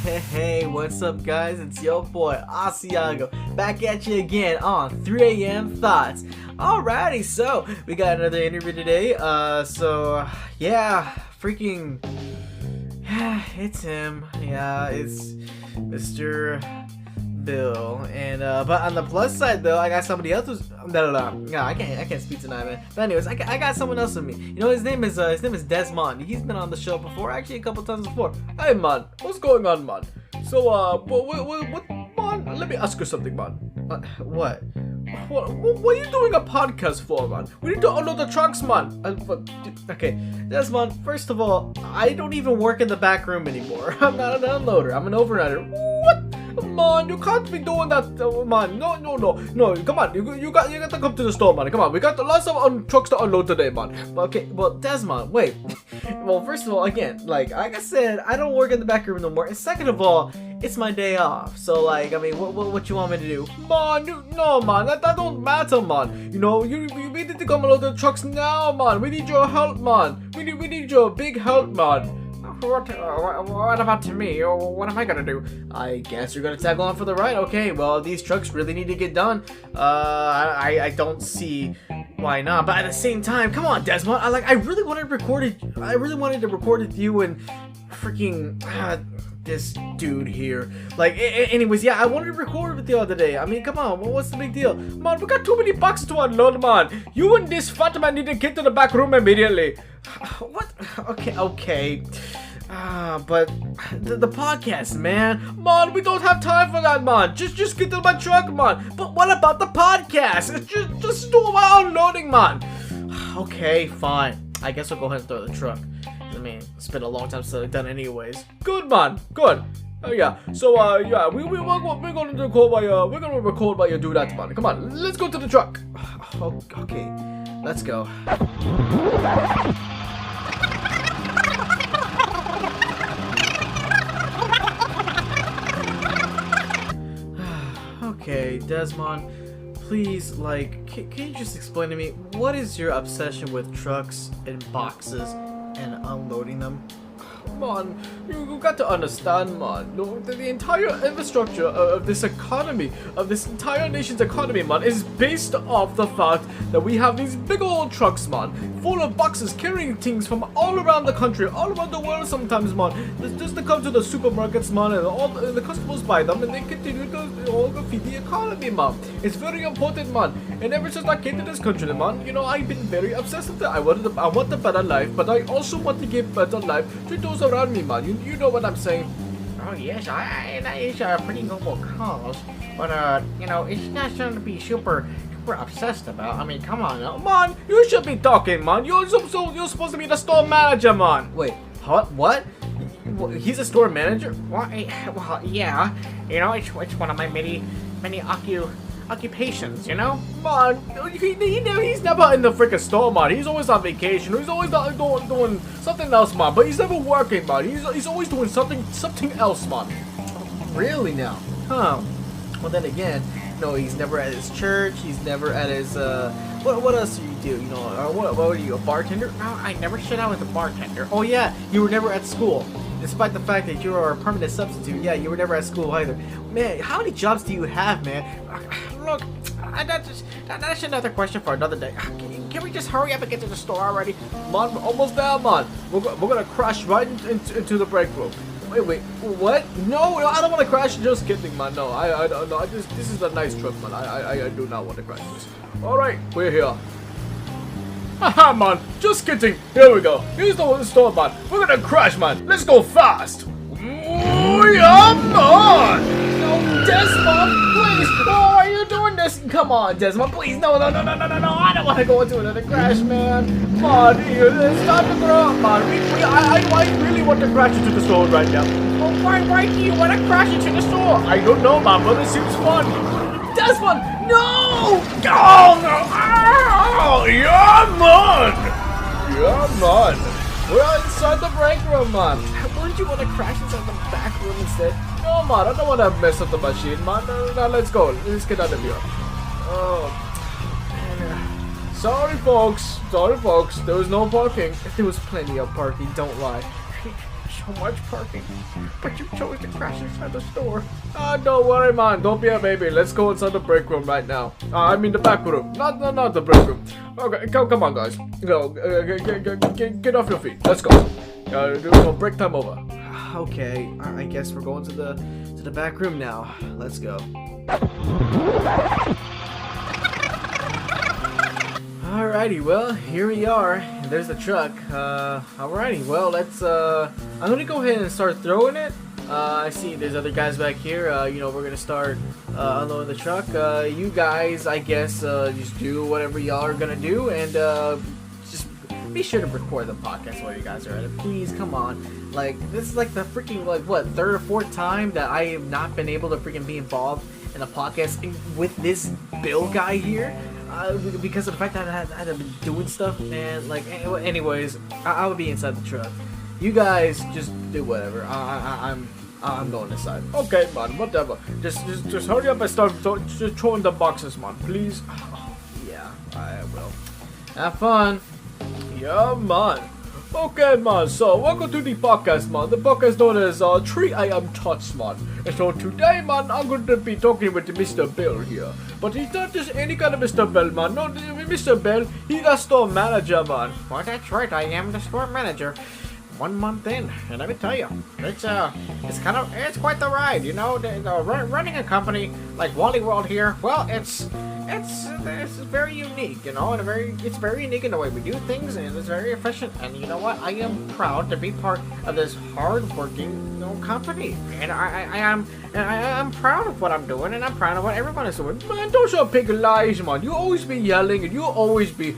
Hey, what's up guys? It's your boy Asiago back at you again on 3 a.m. Thoughts. Alrighty, so we got another interview today. Freaking it's him. Yeah, it's Mr. Bill. And but on the plus side though, I got somebody else who's no, I can't speak tonight, man. But anyways, I got someone else with me. You know, his name is Dez Mon. He's been on the show before, actually a couple times before. Hey man, what's going on, man? So what man? Let me ask you something, man. What are you doing a podcast for, man? We need to unload the trucks, man. Okay, Dez Mon, first of all, I don't even work in the back room anymore. I'm not an unloader. I'm an overnighter. What? Man, you can't be doing that, man. No. Come on, you got to come to the store, man. Come on, we got lots of trucks to unload today, man. Okay, well, Dez Mon, wait. Well, first of all, again, like I said, I don't work in the back room no more. And second of all, it's my day off. So, like, I mean, what you want me to do? Man, no, man, that don't matter, man. You know, we need to come unload the trucks now, man. We need your help, man. We need your big help, man. What about to me? What am I gonna do? I guess you're gonna tag along for the ride. Okay, well, these trucks really need to get done. I don't see why not. But at the same time, come on, Dez Mon. I really wanted to record with you and freaking this dude here. Like, anyways, yeah, I wanted to record with you the other day. I mean, come on, what's the big deal? Man, we got too many boxes to unload, man. You and this fat man need to get to the back room immediately. What? Okay. But the podcast, man. Man, we don't have time for that, man. Just get to my truck, man. But what about the podcast? Just do my unloading, man. Okay, fine. I guess we'll go ahead and throw the truck. I mean, it's been a long time since I've done it anyways. Good, man. Good. Yeah. So, yeah, we're gonna record while you do that, man. Come on, let's go to the truck. Okay, let's go. Okay, Dez Mon, please, like, can you just explain to me, what is your obsession with trucks and boxes and unloading them? Man, you got to understand, man. The entire infrastructure of this economy, of this entire nation's economy, man, is based off the fact that we have these big old trucks, man, full of boxes carrying things from all around the country, all around the world sometimes, man. Just to come to the supermarkets, man, and all the customers buy them, and they continue to feed the economy, man. It's very important, man. And ever since I came to this country, man, you know, I've been very obsessed with it. I want a better life, but I also want to give better life to those around me, man. You know what I'm saying? Oh yes, that is a pretty noble cause, but you know, it's not something to be super obsessed about. I mean, come on now. Man, you should be talking, man. You're supposed to be the store manager, man. Wait, what? He's a store manager? Well, yeah. You know, it's one of my many occupations, you know? Man, he's never in the freaking store, man. He's always on vacation. He's always doing something else, man. But he's never working, man. He's always doing something else, man. Really now? Huh. Well, then again, no, he's never at his church. He's never at his, what else do you do? You know, what are you, a bartender? No, I never said I was a bartender. Oh, yeah, you were never at school. Despite the fact that you are a permanent substitute, yeah, you were never at school either. Man, how many jobs do you have, man? Look, that's another question for another day. Can we just hurry up and get to the store already? Man, we're almost there, man. We're gonna crash right into the break room. Wait, what? No, I don't want to crash. Just kidding, man. No, I don't know. This is a nice truck, man. I do not want to crash this. All right, we're here. Haha, man. Just kidding. Here we go. Here's the store, man. We're gonna crash, man. Let's go fast. Yeah, man. No, Dez Mon, please. Oh, are you doing this? Come on, Dez Mon, please. No. I don't want to go into another crash, man. Man, it's time to grow up, man. I really want to crash into the store right now. Well, why do you want to crash into the store? I don't know, man, but it seems fun. Dez Mon, no! Oh, no! Oh, yeah, man! Yeah, man. We're inside the break room, man. Wouldn't you want to crash inside the back room instead? No, man, I don't want to mess up the machine, man. No, let's go. Let's get out of here. Oh, man. Sorry, folks. There was no parking. There was plenty of parking, don't lie. so much parking, but you chose to crash inside the store. Don't worry, man. Don't be a baby. Let's go inside the break room right now. I mean the back room, not the break room. Okay, come on, guys. Go, get off your feet. Let's go. Break time over. Okay, I guess we're going to the back room now. Let's go. Alrighty, well, here we are. There's the truck. Alrighty, well, let's, I'm gonna go ahead and start throwing it. I see there's other guys back here. We're gonna start, unloading the truck. You guys, I guess, just do whatever y'all are gonna do, and, just be sure to record the podcast while you guys are at it. Please, come on. Like, this is like the freaking, like, what, third or fourth time that I have not been able to freaking be involved in a podcast with this Bill guy here. Because of the fact that I had been doing stuff, and like, anyways, I would be inside the truck. You guys just do whatever. I'm going inside. Okay, man, whatever. Just hurry up and start just throwing the boxes, man, please. Yeah, I will. Have fun. Yeah, man. Okay, man, so welcome to the podcast, man. The podcast known as 3 AM Tots, man. And so today, man, I'm going to be talking with Mr. Bill here. But he's not just any kind of Mr. Bill, man. No, Mr. Bill, he's the store manager, man. Well, that's right, I am the store manager. 1 month in, and let me tell you, it's quite the ride, you know. Running a company like Wally World here, well, it's very unique, you know, and it's very unique in the way we do things, and it's very efficient. And you know what? I am proud to be part of this hard-working, company, and I am proud of what I'm doing, and I'm proud of what everyone is doing. Man, those are big lies, man. You always be yelling, and you always be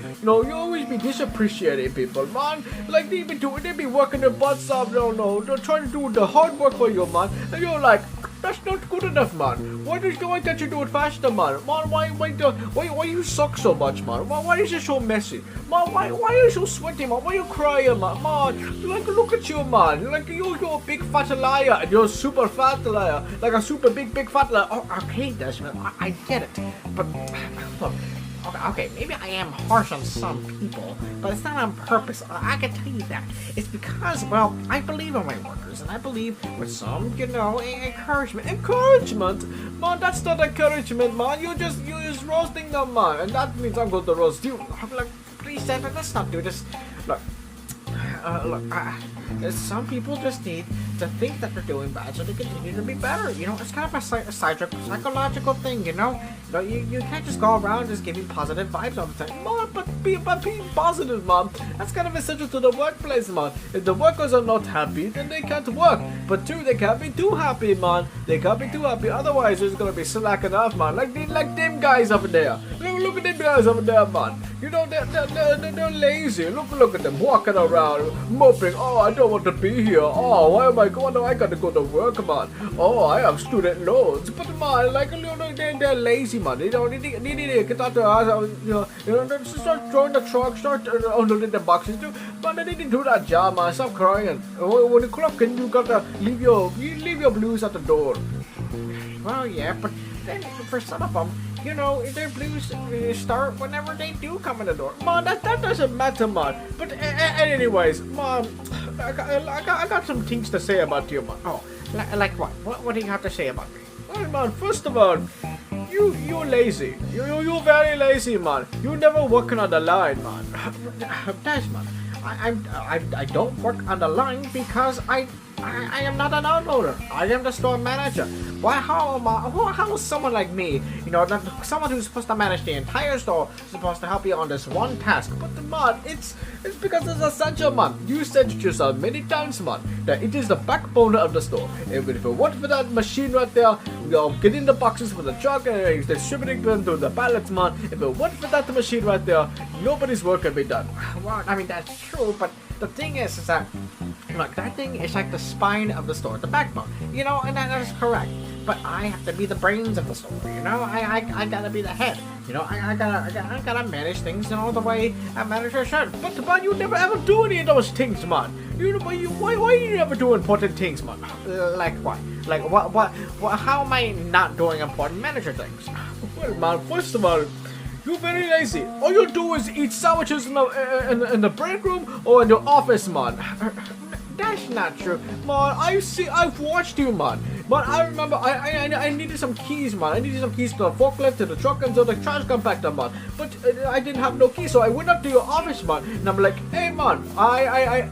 disappreciating people, man. Like they be working their butts off, they're trying to do the hard work for you, man, and you're like, that's not good enough, man. Why can't you do it faster, man? Man, why you suck so much, man? Why is it so messy? Man, why are you so sweaty, man? Why are you crying, man? Man, like, look at you, man. Like, you're a big fat liar, and you're a super fat liar. Like a super big fat liar. Oh, okay, Dez Mon, I get it. But, look, okay, maybe I am harsh on some people, but it's not on purpose. I can tell you that. It's because, well, I believe in my workers, and I believe with some, encouragement. Encouragement? Man, that's not encouragement, man. You're just roasting them, man. And that means I'm going to roast you. I'm like, please, Dez Mon, let's not do this. Look, some people just need to think that they're doing bad so they continue to be better. You know, it's kind of a psychological thing, you know? You can't just go around just giving positive vibes all the time. Man, but being positive, man, that's kind of essential to the workplace, man. If the workers are not happy, then they can't work. But two, they can't be too happy, man. They can't be too happy, otherwise there's gonna be slacking off, man. Like them guys over there. Look at them guys over there, man. You know, they're lazy. Look at them walking around, moping. Oh, I don't want to be here. Oh, why am I going? I gotta go to work, man. Oh, I have student loans. But man, like, they're lazy, man. They need to get out the house, start throwing the truck, start unloading the boxes. Man, they need to do that job, man. Stop crying. When the clock in, you gotta leave your blues at the door. Well, yeah, but then for some of them, you know, their blues start whenever they do come in the door. Man, that doesn't matter, man. But anyways, man, I got some things to say about you, man. Oh, like what? What do you have to say about me? Well, man, first of all, you're lazy. You're very lazy, man. You never working on the line, man. Dez Mon, I don't work on the line because I am not an unloader. I am the store manager. Why? How is someone like me, someone who's supposed to manage the entire store, supposed to help you on this one task? But man, it's because it's essential, man. You said it yourself many times, man, that it is the backbone of the store. If it weren't for that machine right there, getting the boxes for the truck and distributing them to the pallets, man. If it weren't for that machine right there, nobody's work can be done. Well, I mean, that's true, but the thing is that, look, that thing is like the spine of the store, the backbone, and that is correct. But I have to be the brains of the store, I gotta be the head, I gotta manage things, the way a manager should. But man, you never ever do any of those things, man. Why are you never do important things, man? Like what? Like what? How am I not doing important manager things? Well, man, first of all, you're very lazy. All you do is eat sandwiches in the break room or in your office, man. Dez not true. Man, I've watched you, man. Man, I remember I needed some keys, man. I needed some keys to the forklift, to the truck, and to the trash compactor, man. But I didn't have no keys, so I went up to your office, man. And I'm like, hey, man,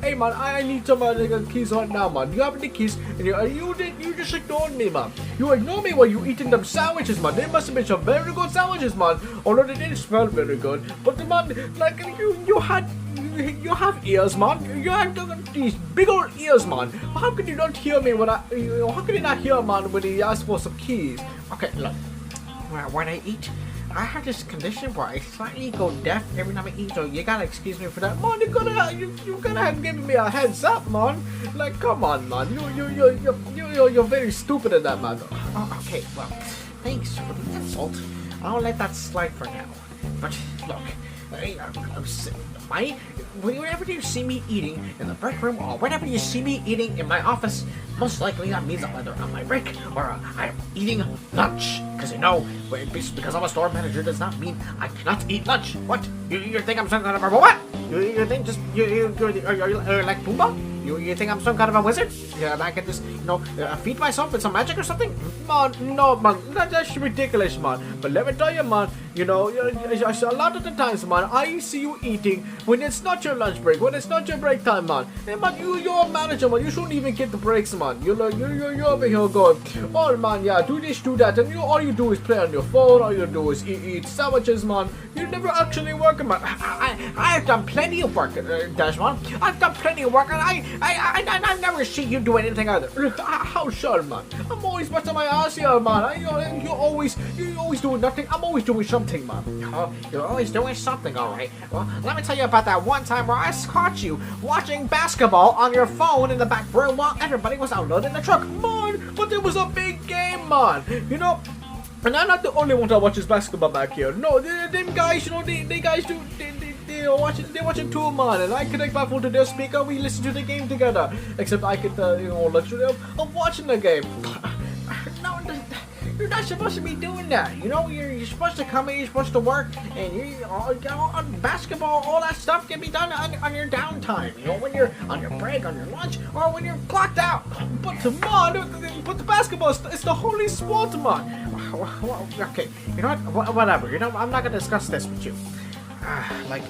hey, man, I need some keys right now, man. You have any keys? And you just ignored me, man. You ignored me while you eating them sandwiches, man. They must have been some very good sandwiches, man. Although they didn't smell very good. But, man, like, you have ears, man. You have these big old ears, man. How could you not hear me when how could you not hear, man, when he asked for some keys? Okay, look. When I eat, I have this condition where I slightly go deaf every time I eat, so you gotta excuse me for that. Man, you gotta have given me a heads up, man. Like, come on, man. You're very stupid at that, man. Oh, okay, well, thanks for the insult. I'll let that slide for now. But look, whenever you see me eating in the break room, or whenever you see me eating in my office, most likely that means I'm either on my break or I'm eating lunch. Because because I'm a store manager does not mean I cannot eat lunch. What? You think I'm some kind of a what? You think you're like Pumbaa? You think I'm some kind of a wizard? Yeah, and I can just, feed myself with some magic or something? Man, no, man, that's ridiculous, man. But let me tell you, man, a lot of the times, man, I see you eating when it's not your lunch break, when it's not your break time, man. Hey, man, you're a manager, man. You shouldn't even get the breaks, man. You're over here going, oh, man, yeah, do this, do that, and all you do is play on your phone. All you do is eat sandwiches, man. You're never actually working, man. I've done plenty of work, Dez Mon. I've done plenty of work, and I never see you do anything either. How sure, man? I'm always busting my ass here, man. You're always doing nothing. I'm always doing something, man. Oh, you're always doing something, all right. Well, let me tell you about that one time where I caught you watching basketball on your phone in the back room while everybody was unloading the truck. Man, but it was a big game, man. And I'm not the only one that watches basketball back here. No, them guys, they guys do. They're watching too, man, and I connect my phone to their speaker. We listen to the game together. Except I get the luxury of watching the game. No, you're not supposed to be doing that. You're supposed to come in, you're supposed to work, and on basketball, all that stuff can be done on your downtime. When you're on your break, on your lunch, or when you're clocked out. But the basketball, it's the holy sport, man. Well, okay, you know what? Whatever. I'm not gonna discuss this with you. And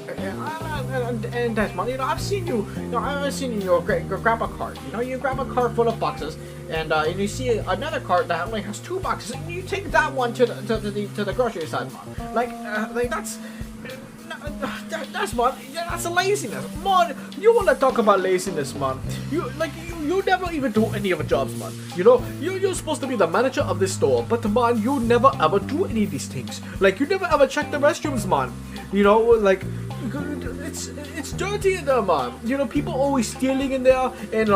Dez Mon, I've seen you. I've seen you grab a cart. You grab a cart full of boxes, and you see another cart that only has 2 boxes, and you take that one to the grocery side, man. That's man. That's a laziness, man. You wanna talk about laziness, man? You never even do any of the jobs, man. You're supposed to be the manager of this store, but man, you never ever do any of these things. You never ever check the restrooms, man. It's dirty in there, man. People always stealing in there, and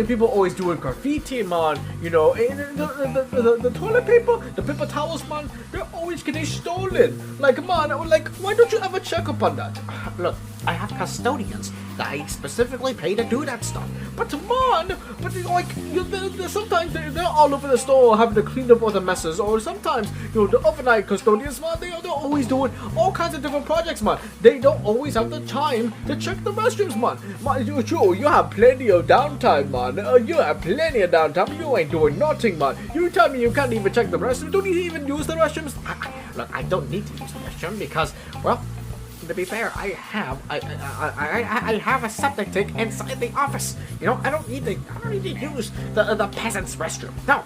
people always doing graffiti, man. The toilet paper, the paper towels, man, they're always getting stolen. Man, why don't you ever check up on that? Look, I have custodians that I specifically pay to do that stuff. But man, sometimes they're all over the store having to clean up all the messes, or sometimes the overnight custodians, man, they're always doing all kinds of different projects, man. They don't always have the time to check the restrooms, man. You have plenty of downtime, man. You have plenty of downtime. You ain't doing nothing, man. You tell me you can't even check the restrooms. Don't you even use the restrooms? Look, I don't need to use the restroom because, well, to be fair, I have a septic tank inside the office. I don't need to use the peasant's restroom. No,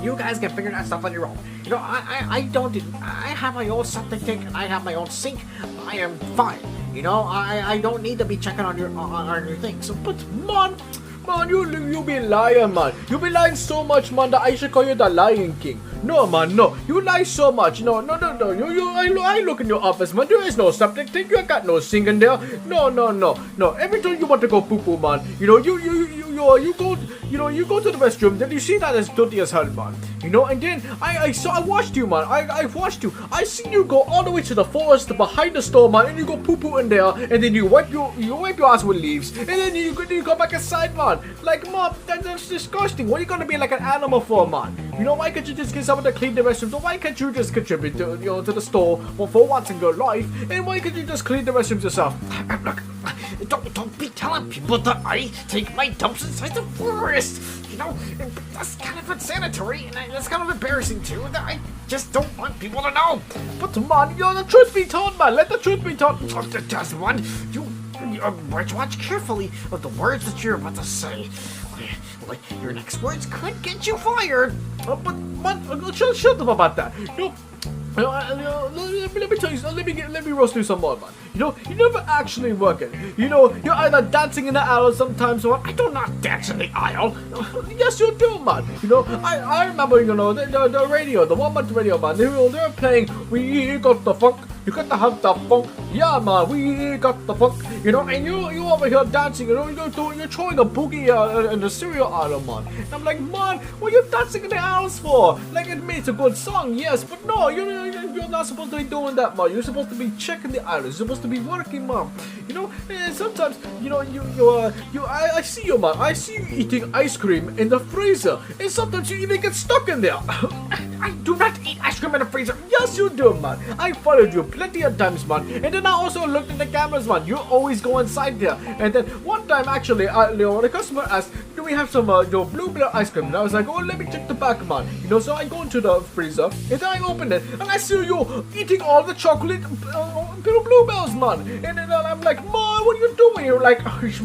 you guys can figure that stuff on your own. I have my own septic tank and I have my own sink. I am fine. I don't need to be checking on your things. But man, you be lying, man. You be lying so much, man, that I should call you the Lion King. No, man, no. You lie so much. No. I look in your office, man. There is no septic tank. You got no sink in there. No. Every time you want to go poo-poo, man, you go to the restroom, then you see that it's dirty as hell, man. you know. And then I watched you, man. I watched you. I seen you go all the way to the forest behind the store, man, and you go poo in there, and then you wipe your ass with leaves, and then you go back inside, man. Like, mom, that's disgusting. What are you gonna be like an animal for, man? You know, why can't you just get someone to clean the restrooms? Or why can't you just contribute to, to the store for once in your life? And why can't you just clean the restrooms yourself? Look, don't be telling people that I take my dumps inside the forest. You know, that's kind of unsanitary, and that's kind of embarrassing too. That I just don't want people to know. But man, the truth be told, man. Let the truth be told. Dez Mon, you watch carefully of the words that you're about to say. Like, your next words could get you fired. But man, shut up about that. Let me tell you. Let me roast you some more, man. You're never actually working. You're either dancing in the aisle sometimes, or I do not dance in the aisle. Yes, you do, man. I remember, the radio, the 1 month radio, man. They were playing "We Got the Funk." You got to have the funk. Yeah, man, we got the funk. And you over here dancing, you're throwing a boogie in the cereal aisle, man. And I'm like, man, what are you dancing in the aisles for? Like, it makes a good song, yes, but no, you're not supposed to be doing that, man. You're supposed to be checking the aisles. You're supposed to be working, man. And sometimes, I see you, man. I see you eating ice cream in the freezer. And sometimes you even get stuck in there. I do not eat ice cream in the freezer. Yes, you do, man. I followed you plenty of times, man. And then I also looked at the cameras, man. You always go inside there. And then one time, actually, the customer asked, do we have some blueberry ice cream? And I was like, oh, let me check the back, man. So I go into the freezer, and then I open it, and I see you eating all the chocolate bluebells, man. And then I'm like, man, what are you doing? You're like, oh, it's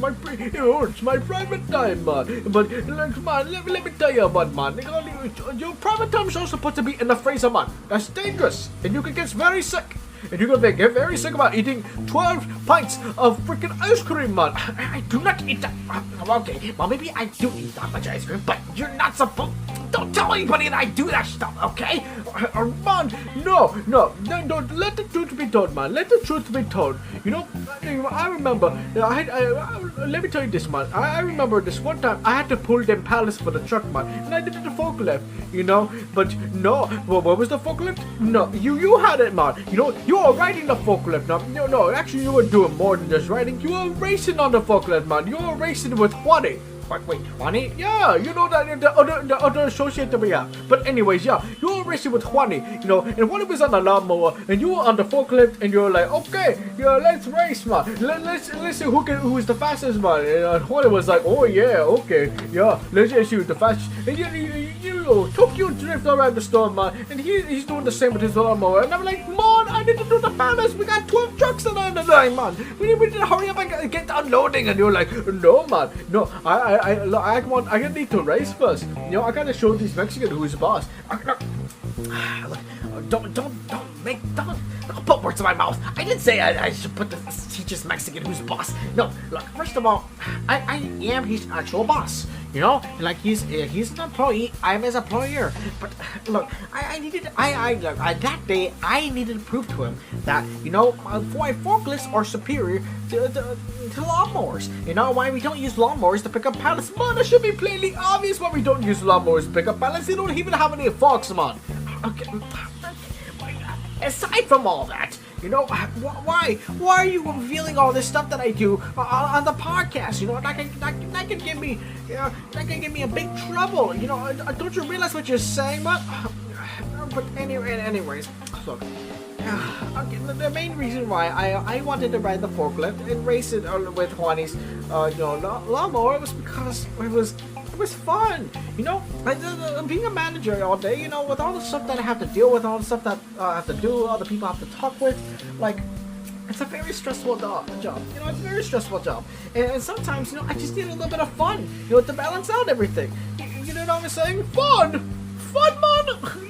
my private time, man. But, like, man, let me tell you about, man. Your private time is also supposed to be in the freezer, man. That's dangerous, and you can get very sick. And you're gonna get very sick about eating 12 pints of freaking ice cream, man. I do not eat that. Okay, well, maybe I do eat that much ice cream, but you're not supposed. Don't tell anybody that I do that stuff, okay? Man, no, let the truth be told, man. Let the truth be told. I remember, let me tell you this, man. I remember this one time I had to pull them pallets for the truck, man. And I did the forklift, But no, what was the forklift? No, you had it, man. You were riding the forklift, no, actually you were doing more than just riding. You were racing on the forklift, man. You were racing with Juanny. Wait, Juanny? Yeah, that the other associate that we have. But anyways, yeah, you were racing with Juanny, and Juanny was on the lawnmower, and you were on the forklift, and you were like, okay, yeah, let's race, man. Let's see who is the fastest, man. And Juanny was like, oh yeah, okay, yeah, let's just see who's the fastest. And Tokyo drift around the store, man, and he's doing the same with his lawnmower, and I'm like, man, I need to do the balance. We got 12 trucks on the line, man. We need to hurry up and get the unloading. And you're like, no, man, no, I need to race first. I gotta show these Mexicans who's boss. Don't put words in my mouth. I didn't say I should teach this Mexican who's boss. No, look, first of all, I am his actual boss. Like he's an employee, I'm his employer. But look, that day I needed to prove to him that why forklifts are superior to lawnmowers. Why we don't use lawnmowers to pick up pallets, man. It should be plainly obvious why we don't use lawnmowers to pick up pallets. They don't even have any forks, man. Okay. Aside from all that, why are you revealing all this stuff that I do on the podcast? That can give me a big trouble. Don't you realize what you're saying, man? But anyways, look. Okay, the main reason why I wanted to ride the forklift and race it with Juanny's lawnmower was because it was fun, being a manager all day, with all the stuff that I have to deal with, all the stuff that I have to do, all the people I have to talk with, like, it's a very stressful job, it's a very stressful job, and sometimes, I just need a little bit of fun, to balance out everything, you know what I'm saying? Fun, man,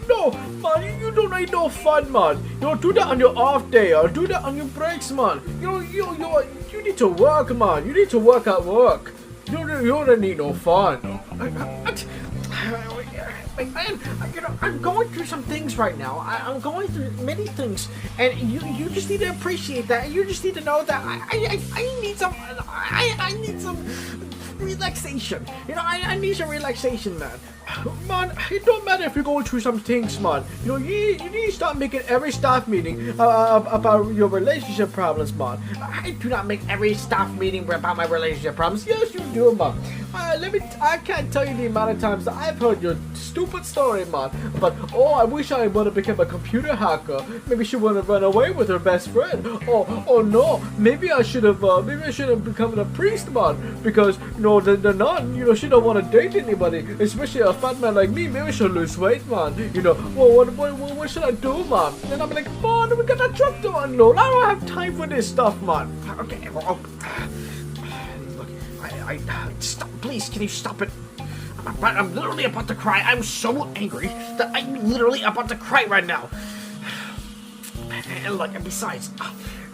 no, man, you don't need no fun, man, do that on your off day, or do that on your breaks, man, you need to work, man, you need to work at work. You don't need no fun. Man, I'm going through some things right now. I'm going through many things, and you just need to appreciate that. You just need to know that I need some relaxation. I need some relaxation, man. Man, it don't matter if you're going through some things, man. You know, you need to start making every staff meeting about your relationship problems, man. I do not make every staff meeting about my relationship problems. Yes, you do, man. I can't tell you the amount of times that I've heard your stupid story, man. But, oh, I wish I would have become a computer hacker. Maybe she would have run away with her best friend. Oh no, maybe I should have become a priest, man. Because, you know, the nun, you know, she don't want to date anybody, especially a fat man like me. Maybe I should lose weight, man. You know, well, what should I do, man? And I'm like, man, we got a truck to unload. I don't have time for this stuff, man. Okay, well, look, I stop, please, can you stop it? I'm literally about to cry. I'm so angry that I'm literally about to cry right now. And look, and besides,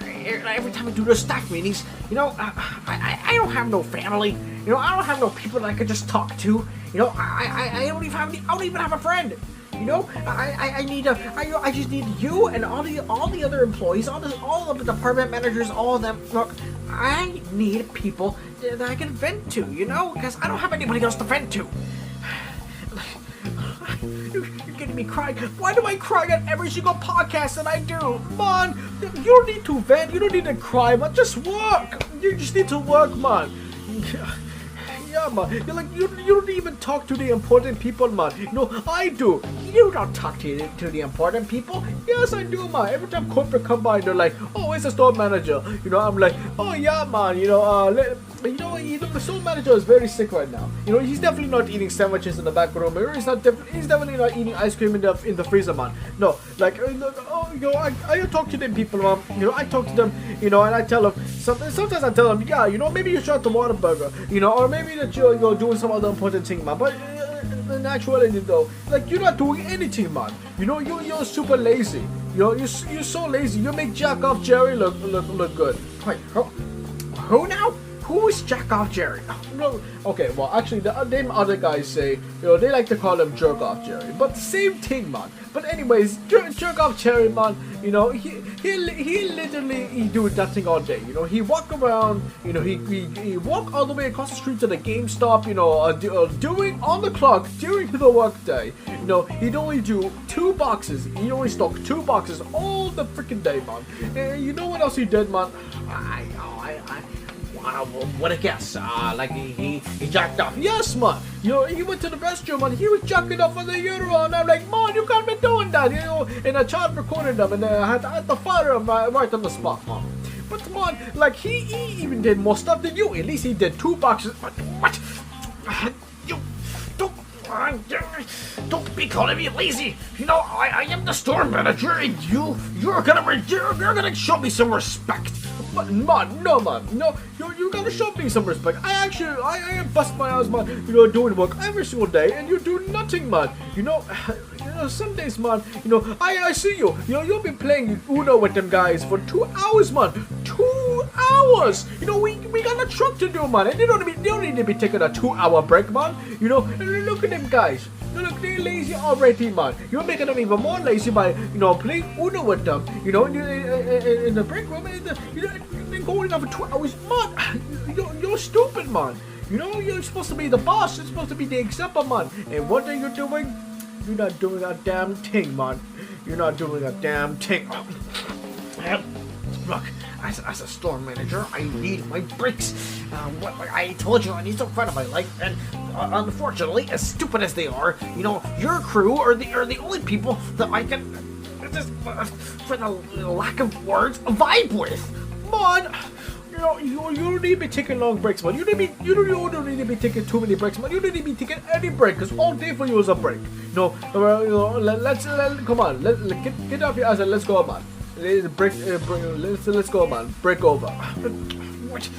every time I do those staff meetings, you know, I don't have no family. You know, I don't have no people that I can just talk to. You know, I don't even have a friend. You know, I just need you and all the other employees, all of the department managers, all of them. Look, I need people that I can vent to, you know, because I don't have anybody else to vent to. You're getting me crying. Why do I cry at every single podcast that I do? Man, you don't need to vent. You don't need to cry, man. Just work. You just need to work, man. Yeah, man. You're like, you don't even talk to the important people, man. You know, I do. You don't talk to the important people. Yes, I do, man. Every time corporate come by, they're like, oh, it's a store manager. You know, I'm like, oh, yeah, man. You know, the store manager is very sick right now. You know, he's definitely not eating sandwiches in the back room. He's definitely not eating ice cream in the freezer, man. No, like, oh, you know, I talk to them people, man. You know, I talk to them, you know, and I tell them, sometimes I tell them, yeah, you know, maybe you shot the Whataburger, you know, or maybe that you're doing some other important thing, man. But in actuality, though, like, you're not doing anything, man. You know, you're super lazy. You know, you're so lazy. You make Jack Off Jerry look good. Wait, who now? Who is Jack Off Jerry? No, okay, well, actually, the other guys say, you know, they like to call him Jerk Off Jerry, but the same thing, man. But anyways, Jerk Off Jerry, man, you know, he literally do nothing all day. You know, he walk around, you know, he walk all the way across the street to the GameStop, you know, doing on the clock during the work day. You know, he'd only do 2 boxes. He only stock 2 boxes all the freaking day, man. And you know what else he did, man? What a guess. Like he jacked off. Yes, man. You know, he went to the restroom and he was jacking off on the urinal, and I'm like, man, you can't be doing that, you know. And a child recorded them, and I had to fire him right on the spot, man. But man, like he even did more stuff than you. At least he did 2 boxes. What? You don't be calling me lazy. You know, I am the store manager, and you're gonna show me some respect. But man, no, you gotta show me some respect. I bust my ass, man, you know, doing work every single day, and you do nothing, man. You know, some days, man, you know, I see you. You know, you'll be playing Uno with them guys for 2 hours, man. 2 hours. You know, we got a truck to do, man, and they don't need to be taking a 2-hour break, man. You know, and look at them guys. Look, they're lazy already, man. You're making them even more lazy by, you know, playing Uno with them. You know, in the break room, you know, they're going on for 2 hours, man. You're stupid, man. You know, you're supposed to be the boss. You're supposed to be the example, man. And what are you doing? You're not doing a damn thing, man. You're not doing a damn thing. Look, as a store manager, I need my breaks. I told you I need some fun in my life, and unfortunately, as stupid as they are, you know, your crew are the only people that I can, just for the lack of words, vibe with. Man, you know, you don't need to be taking long breaks, man. You don't need to be taking too many breaks, man. You don't need to be taking any break, because all day for you is a break. You know, let's come on, get off your ass and let's go, man. Let's go, man. Break over. What?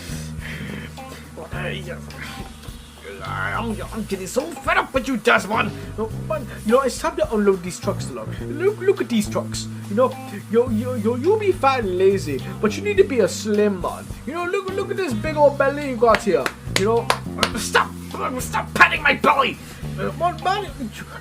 I'm getting so fed up with you, Dez Mon. No, man, you know, it's time to unload these trucks, look at these trucks. You know, you be fat and lazy, but you need to be a slim man. You know, look at this big old belly you got here. You know, stop patting my belly. Man,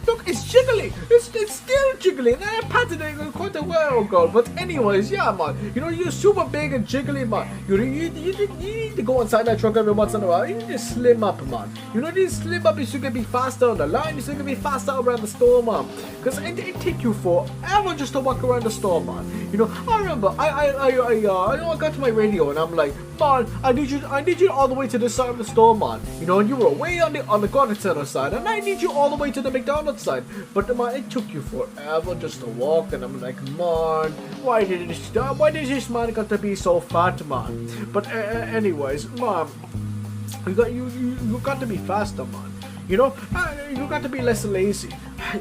look, it's jiggly. It's still jiggly, and I patted it quite a while ago. But anyways, yeah, man. You know, you're super big and jiggly, man. You need to go inside that truck every once in a while. You need to slim up, man. You know, you need to slim up so you can be faster on the line. So you can be faster around the store, man. Because it take you forever just to walk around the store, man. You know, I remember I got to my radio and I'm like, man, I need you all the way to this side of the store, man. You know, and you were way on the garden center side, and I need you all the way to the McDonald's side. But man, it took you forever just to walk, and I'm like, man, why did this man got to be so fat, man? But anyways, man, you got to be faster, man. You know, you got to be less lazy.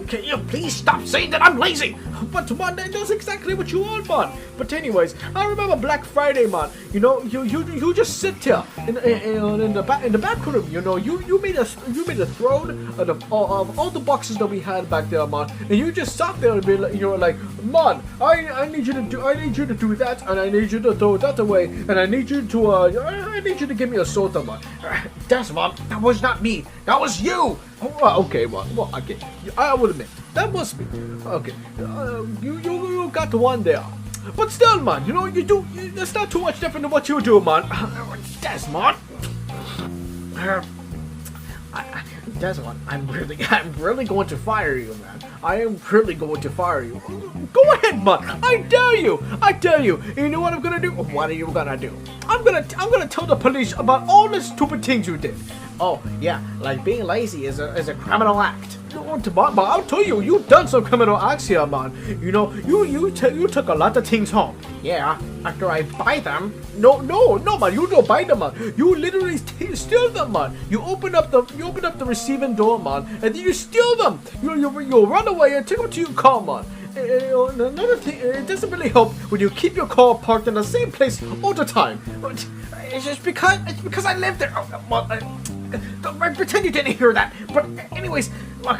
Can you please stop saying that I'm lazy? But man, that's exactly what you want, man. But anyways, I remember Black Friday, man. You know, you just sit here in the back room. You know, you made a throne of all the boxes that we had back there, man. And you just sat there and be like, you were like, man, I need you to do that, and I need you to throw that away, and I need you to give me a soda, man. Dez Mon, that was not me. That was you. Oh, okay, well, okay. I will admit that was me. Okay, you got one there, but still, man, you know that's not too much different than what you do, man. Dez Mon. Dez Mon, I'm really going to fire you, man. I am really going to fire you. Go ahead, man. I dare you. And you know what I'm gonna do? What are you gonna do? I'm gonna tell the police about all the stupid things you did. Oh, yeah, like being lazy is a criminal act. No, but I'll tell you, you've done some criminal acts here, man. You know, you took a lot of things home. Yeah, after I buy them. No, man, you don't buy them, man. You literally steal them, man. You open up the receiving door, man, and then you steal them. You run away and take them to your car, man. Another thing, it doesn't really help when you keep your car parked in the same place all the time. It's because I live there. Oh, well, I pretend you didn't hear that. But anyways, look,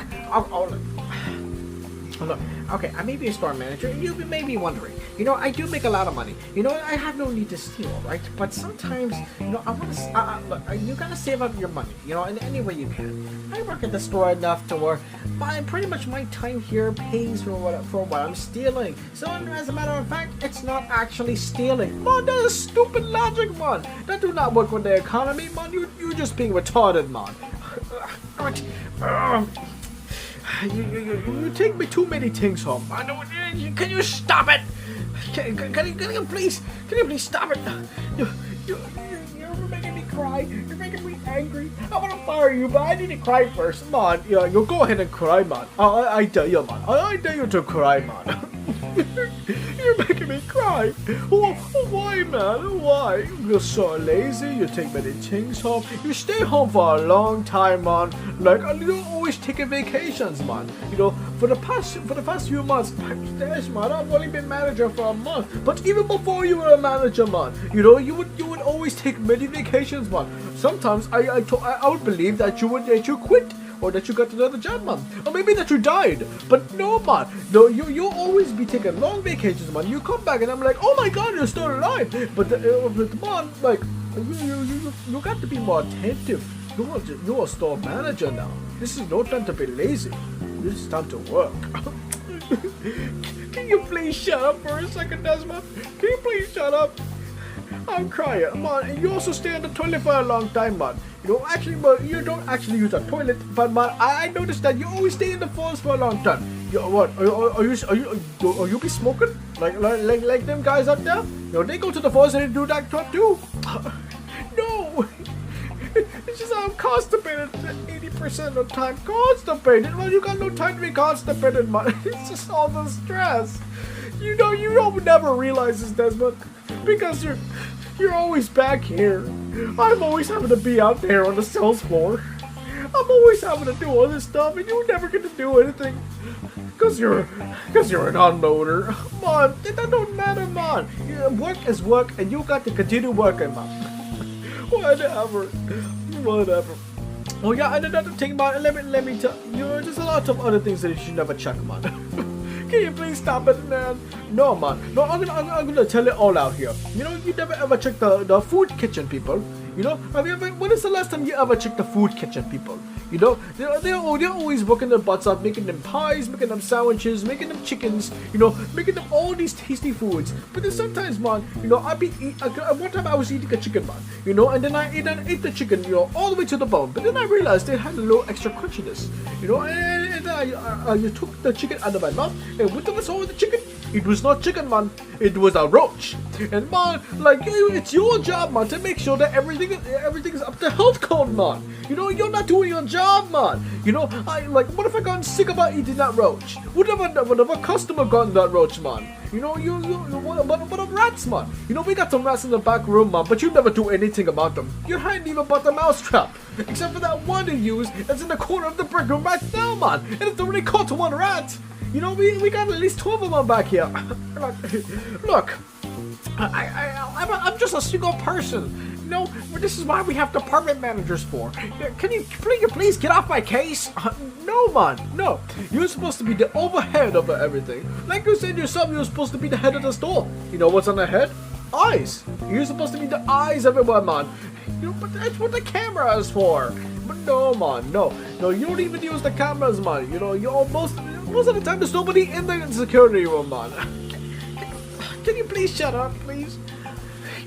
look, okay, I may be a store manager, and you may be wondering, you know, I do make a lot of money. You know, I have no need to steal, right? But sometimes, you know, I want to, look, you gotta save up your money, you know, in any way you can. I work at the store enough to where pretty much my time here pays for what I'm stealing. So, as a matter of fact, it's not actually stealing. Man, that is stupid logic, man. That do not work with the economy, man. You just being retarded, man. You take me too many things home. I know. Can you stop it? Can you please stop it? You're making me cry. You're making me angry. I want to fire you, but I need to cry first, man. Yeah, you go ahead and cry, man. I dare you, man. I dare you to cry, man. You're making me cry. Why, man? Why? You're so lazy. You take many things home. You stay home for a long time, man. Like you always taking vacations, man. You know, for the past few months, Dez, man, I've only been manager for a month. But even before you were a manager, man, you know, you would always take many vacations, man. Sometimes I would believe that you quit. Or that you got another job, man. Or maybe that you died. But no, man. No, you'll always be taking long vacations, man. You come back and I'm like, oh my god, you're still alive. But man, like, you got to be more attentive. You're a store manager now. This is no time to be lazy. This is time to work. Can you please shut up for a second, Dez Mon? Can you please shut up? I'm crying, man. And you also stay on the toilet for a long time, man. You don't actually use a toilet, but man, I noticed that you always stay in the forest for a long time. What? Are you be smoking? Like them guys out there? You know, they go to the forest and they do that stuff too. No, it's just I'm constipated 80% of the time. Constipated? Well, you got no time to be constipated, man. It's just all the stress. You know, you don't never realize this, Dez Mon, because you're always back here. I'm always having to be out there on the sales floor. I'm always having to do all this stuff, and you never get to do anything. Cause you're an unloader. Man, that don't matter, man. Work is work, and you got to continue working, man. Whatever. Oh yeah, and another thing, man. Let me tell you. There's a lot of other things that you should never check, man. Can you please stop it, man? No, man. No, I'm gonna tell it all out here. You know, you never ever check the food kitchen, people. You know, when is the last time you ever checked the food kitchen, people? You know, they're always working their butts off, making them pies, making them sandwiches, making them chickens, you know, making them all these tasty foods. But then sometimes, man, you know, one time I was eating a chicken, man, you know, and then I ate the chicken, you know, all the way to the bone. But then I realized it had a little extra crunchiness, you know, and I took the chicken out of my mouth, and what was wrong with the chicken? It was not chicken, man. It was a roach. And man, like, it's your job, man, to make sure that everything is up to health code, man. You know, you're not doing your job, man. You know, what if I got sick about eating that roach? What if a customer got that roach, man? You know, what of rats, man? You know, we got some rats in the back room, man, but you never do anything about them. You hadn't even bought the mousetrap. Except for that one you use that's in the corner of the brick room right now, man. And it's already caught one rat. You know, we got at least 12 of them back here. Look, I'm just a single person. You know, this is why we have department managers for. Can you please get off my case? No, man, no. You're supposed to be the overhead of everything. Like you said yourself, you're supposed to be the head of the store. You know what's on the head? Eyes. You're supposed to be the eyes everywhere, man. You know, but that's what the camera is for. But no, man, no, you don't even use the cameras, man. You know, most of the time there's nobody in the security room, man. Can you please shut up, please?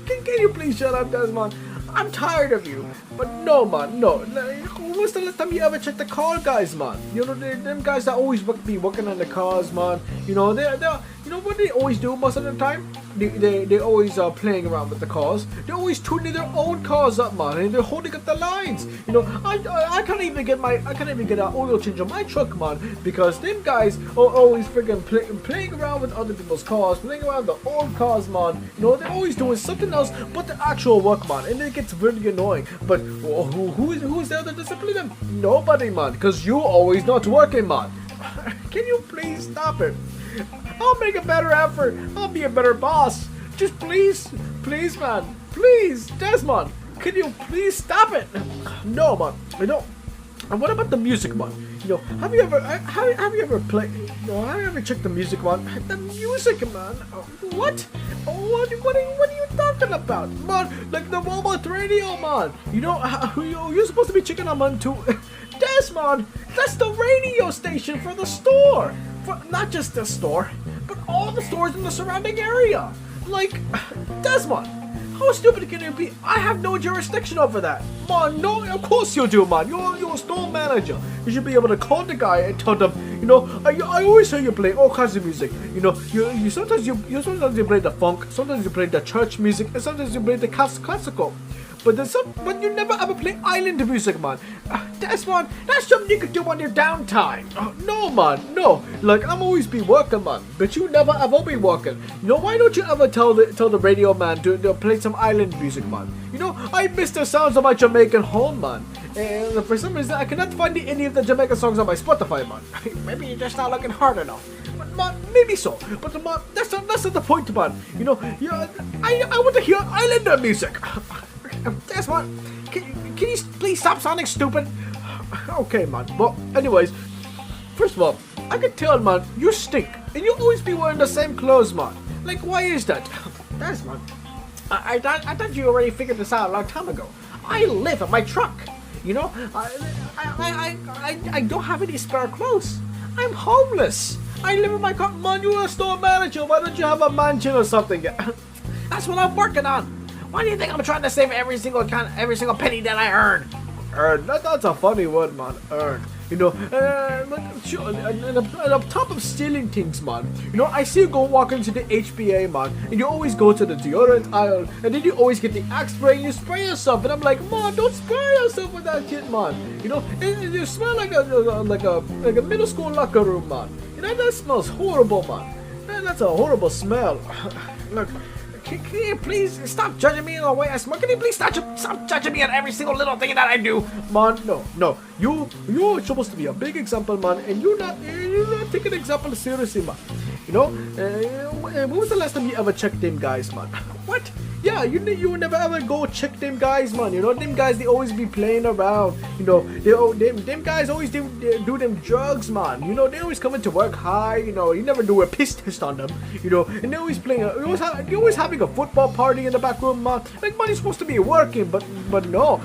Can you please shut up, Dez Mon? I'm tired of you. But no, man, no. When's the last time you ever checked the car guys, man? You know, them guys that always be working on the cars, man. You know, they're you know what they always do most of the time? They always are playing around with the cars. They're always tuning their own cars up, man, and they're holding up the lines. You know, I can't even get an oil change on my truck, man, because them guys are always freaking playing around with other people's cars, playing around with their own cars, man. You know, they're always doing something else but the actual work, man, and it gets really annoying. But who is there to discipline them? Nobody, man, because you always not working, man. Can you please stop it? I'll make a better effort. I'll be a better boss. Just please, man. Please, Dez Mon, can you please stop it? No, man. I don't. And what about the music, man? You know, have you ever played? You know, have you ever checked the music, man? The music, man. What? What are you talking about, man? Like the robot radio, man. You know, you're supposed to be checking on, man, too. Dez Mon, that's the radio station for the store. For not just the store, but all the stores in the surrounding area. Like, Dez Mon, how stupid can you be? I have no jurisdiction over that. Man, no, of course you do, man. You're a store manager. You should be able to call the guy and tell them, you know, I always hear you play all kinds of music. You know, sometimes you play the funk, sometimes you play the church music, and sometimes you play the classical. But you never ever play island music, man. Dez Mon, that's something you could do on your downtime. No, man, no. Like, I'm always be working, man. But you never ever be working. You know, why don't you ever tell the radio man to play some island music, man? You know, I miss the sounds of my Jamaican home, man. And for some reason, I cannot find any of the Jamaican songs on my Spotify, man. Maybe you're just not looking hard enough. But, man, maybe so. But, man, that's not the point, man. You know, I want to hear islander music. Dez Mon, can you please stop sounding stupid? Okay, man. Well, anyways, first of all, I can tell, man, you stink. And you always be wearing the same clothes, man. Like, why is that? Dez Mon, I thought you already figured this out a long time ago. I live in my truck. You know, I don't have any spare clothes. I'm homeless. I live in my car. Man, you're a store manager. Why don't you have a mansion or something? That's what I'm working on. Why do you think I'm trying to save every single penny that I earn? Earn? That's a funny word, man. Earn. You know, and on top of stealing things, man, you know, I see you go walk into the HBA, man, and you always go to the deodorant aisle, and then you always get the Axe spray and you spray yourself, and I'm like, man, don't spray yourself with that shit, man. You know, and you smell like a middle school locker room, man. You know, that smells horrible, man. That's a horrible smell. Look. Can you please stop judging me in the way I smoke? Can you please stop judging me on every single little thing that I do? Man, no. You're supposed to be a big example, man, and you're not taking example seriously, man. You know, when was the last time you ever checked them guys, man? What? yeah, you would never ever go check them guys, man. You know, them guys, they always be playing around. You know, them guys always do them drugs, man. You know, they always come into work high. You know, you never do a piss test on them. You know, and they always playing. They always having a football party in the back room, man. Like, man, you're supposed to be working, but no.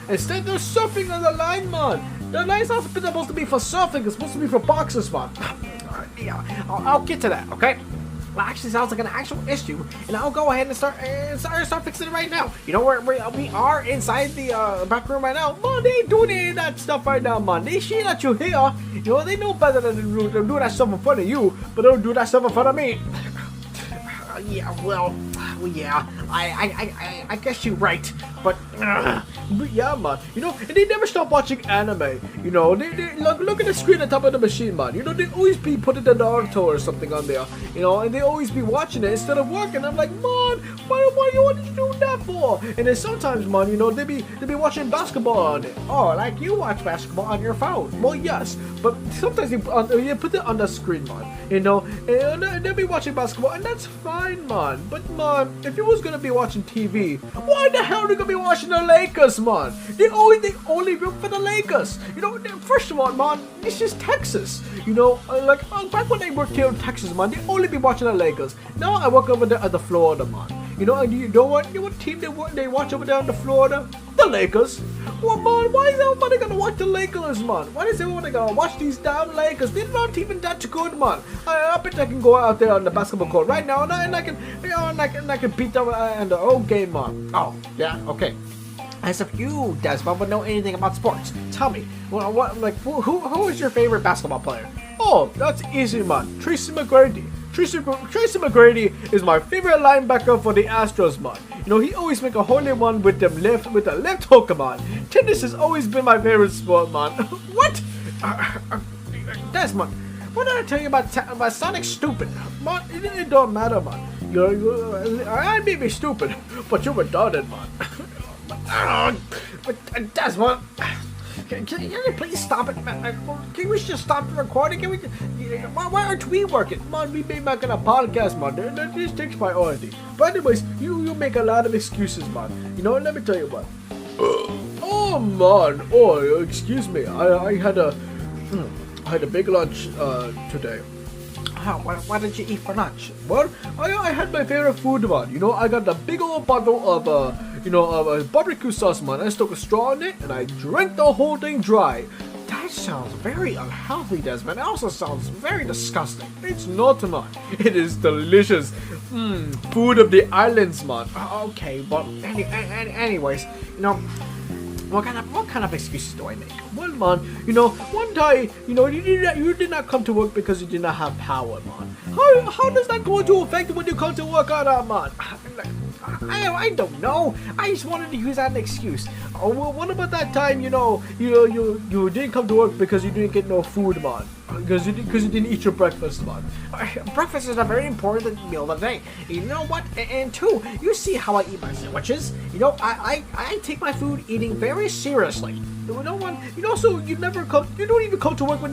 Instead, they're surfing on the line, man. The line's not supposed to be for surfing. It's supposed to be for boxers, man. Yeah, I'll get to that, okay? Well, actually sounds like an actual issue, and I'll go ahead and start fixing it right now. You know, we are inside the back room right now. Man, they ain't doing any of that stuff right now, man. They see that you're here. You know, they know better than to do that stuff in front of you, but they don't do that stuff in front of me. Yeah, well, yeah, I guess you're right, but yeah, man. You know, and they never stop watching anime. You know, they look at the screen on top of the machine, man. You know, they always be putting the Naruto or something on there. You know, and they always be watching it instead of working. I'm like, man, what did you do that for? And then sometimes, man, you know, they be watching basketball on it. oh, like you watch basketball on your phone. Well, yes, but sometimes you put it on the screen, man. You know, and they'll be watching basketball, and that's fine, man. But man, if you was gonna be watching TV, why the hell are they gonna be watching the Lakers, man? They only root for the Lakers. You know, first of all, man, this is Texas. You know, back when they worked here in Texas, man, they only be watching the Lakers. Now I work over there at the Florida, man. You know, and you know what team they watch over there in the Florida? The Lakers. Well, man, why is everybody gonna watch the Lakers, man? Why is everybody gonna watch these damn Lakers? They're not even that good, man. I bet I can go out there on the basketball court right now, and I can, you know, and I can beat them in the whole game, man. Oh, yeah, okay. As if you, Dez Mon, would know anything about sports, tell me, who is your favorite basketball player? Oh, that's easy, man. Tracy McGrady. Tracy McGrady is my favorite linebacker for the Astros, man. You know, he always make a hole-in-one with the left hook, man. Tennis has always been my favorite sport, man. What? Dez Mon, what did I tell you about Sonic stupid? Man, it don't matter, man. I may be stupid, but you're retarded, man. But Dez Mon, can you please stop it, man? Can we just stop the recording? Why aren't we working? Man, we be making a podcast, man. This takes priority. But anyways, you make a lot of excuses, man. You know, let me tell you what. Oh man, oh excuse me. I had a big lunch today. What did you eat for lunch? Well, I had my favorite food, man. You know, I got the big old bottle of barbecue sauce, man. I stuck a straw in it and I drank the whole thing dry. That sounds very unhealthy, Dez Mon. It also sounds very disgusting. It's not, man. It is delicious. Food of the islands, man. Okay, but anyways, you know, what kind of excuses do I make? Well, man, you know, one day, you know, you did not come to work because you did not have power, man. How does that go into effect when you come to work on that, man? I don't know. I just wanted to use that as an excuse. Oh, well, what about that time, you didn't come to work because you didn't get no food, man? Because you didn't eat your breakfast, man. Breakfast is a very important meal of the day. You know what? And two, you see how I eat my sandwiches. You know, I take my food eating very seriously. You know what? You know, so you don't even come to work when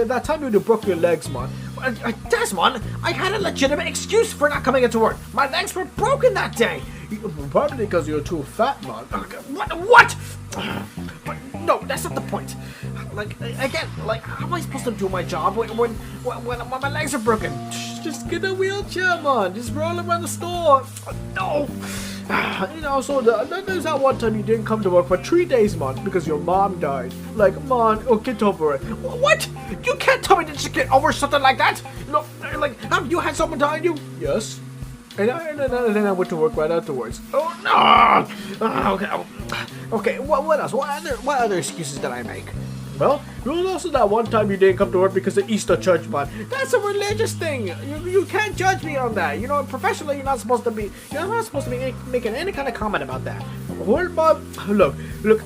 that time you broke your legs, man. Dez Mon, I had a legitimate excuse for not coming into work. My legs were broken that day. Probably because you're too fat, man. What? But no, that's not the point. Like, again, how am I supposed to do my job when my legs are broken? Just get a wheelchair, man. Just roll around the store. No. You know, so there's that one time you didn't come to work for 3 days, man, because your mom died. Like, man, get over it. What? You can't tell me to just get over something like that. No, like, have you had someone die on you? Yes. And then I went to work right afterwards. Oh no! Okay. What else? What other excuses did I make? Well, there was also that one time you didn't come to work because of Easter church, man. That's a religious thing. You can't judge me on that. You know, professionally, you're not supposed to be making any kind of comment about that. Well, man, look.